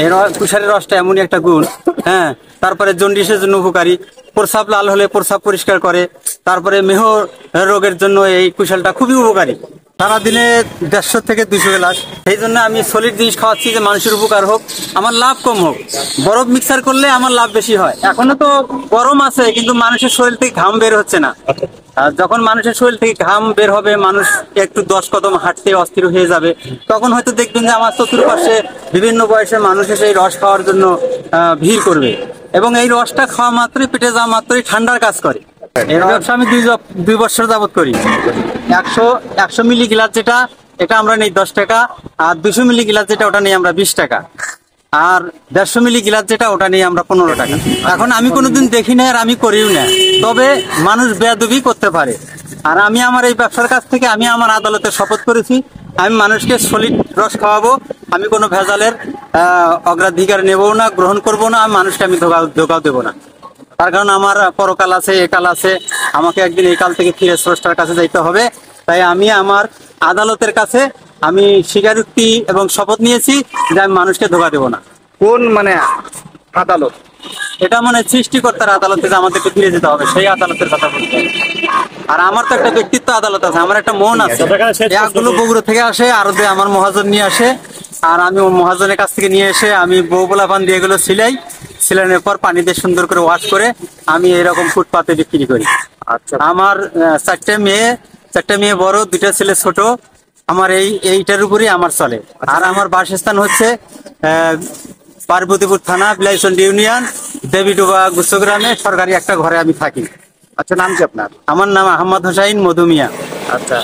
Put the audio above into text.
এর কুশারের রসটা এমনই একটা গুণ। হ্যাঁ, তারপরে জন্ডিসের জন্য উপকারী, প্রস্রাব লাল হলে প্রস্রাব পরিষ্কার করে, তারপরে মেহ রোগের জন্য এই কুশালটা খুবই উপকারী। সারাদিনে 150 থেকে 200 গ্লাস। এই জন্য আমি সলিড জিনিস খাওয়াচ্ছি যে মানুষের উপকার হোক, আমার লাভ কম হোক। বরফ মিক্সার করলে আমার লাভ বেশি হয়। এখনো তো গরম আছে, কিন্তু মানুষের শরীর থেকে ঘাম বের হচ্ছে না। আর যখন মানুষের শরীর থেকে ঘাম বের হবে, মানুষ একটু 10 কদম হাঁটতে অস্থির হয়ে যাবে, তখন হয়তো দেখবেন যে আমার চতুর্পাশে বিভিন্ন বয়সের মানুষ এসে এই রস খাওয়ার জন্য ভিড় করবে। এবং এই রসটা খাওয়া মাত্রই, পেটে যাওয়া মাত্রই ঠান্ডার কাজ করে। এর ব্যবসা আমি 2 বছর যাবত করি। 100 মিলি গ্লাস যেটা, এটা আমরা নেই 10 টাকা। আর 200 মিলি গ্লাস যেটা, ওটা নেই আমরা 20 টাকা। আর 150 মিলি গ্লাস যেটা, ওটা নিয়ে আমরা 15 টাকা। এখন আমি কোনোদিন দেখি না, আর আমি করিও না, তবে মানুষ বেয়াদবি করতে পারে। আর আমি আমার এই ব্যবসার কাছ থেকে আমি আমার আদালতে শপথ করেছি, আমি মানুষকে সলিড রস খাওয়াবো। আমি কোনো ভেজালের অগ্রাধিকার নেবো না, গ্রহণ করব না। আমি মানুষকে আমি ধোকাও দেবো না। তার কারণ আমার পরকাল আছে, একাল আছে। আমাকে একদিন এই কাল থেকে ফিরে স্রষ্টার কাছে যাইতে হবে। তাই আমি আমার আদালতের কাছে আমি স্বীকারোক্তি এবং শপথ নিয়েছি যে আমি মানুষকে ধোকা দেবো না। কোন মানে আদালত? এটা মানে সৃষ্টিকর্তার আদালতে যে আমাদেরকে ফিরে যেতে হবে, সেই আদালতের কথা বলতে হবে। আর আমার তো একটা ব্যক্তিত্ব আদালত আছে, আমার একটা মন আছে। একগুলো বগুড়া থেকে আসে, আরো আমার মহাজন নিয়ে আসে। আর আমি মহাজনের কাছ থেকে নিয়ে এসে আমি বউবলা পান দিয়ে এগুলো সিলানোর পর পানি দিয়ে সুন্দর করে ওয়াশ করে আমি এরকম ফুটপাতে বিক্রি করি। আচ্ছা, আমার 4টে মেয়ে বড়, 2টা ছেলে ছোট। আমার এইটার উপরই আমার চলে। আর আমার বাসস্থান হচ্ছে পার্বতীপুর থানা, বিলাইচন্ডী ইউনিয়ন, দেবীডুবা গুচ্ছগ্রামে সরকারি একটা ঘরে আমি থাকি। আচ্ছা, নাম কি আপনার? আমার নাম আহমদ হোসাইন মধুমিয়া। আচ্ছা।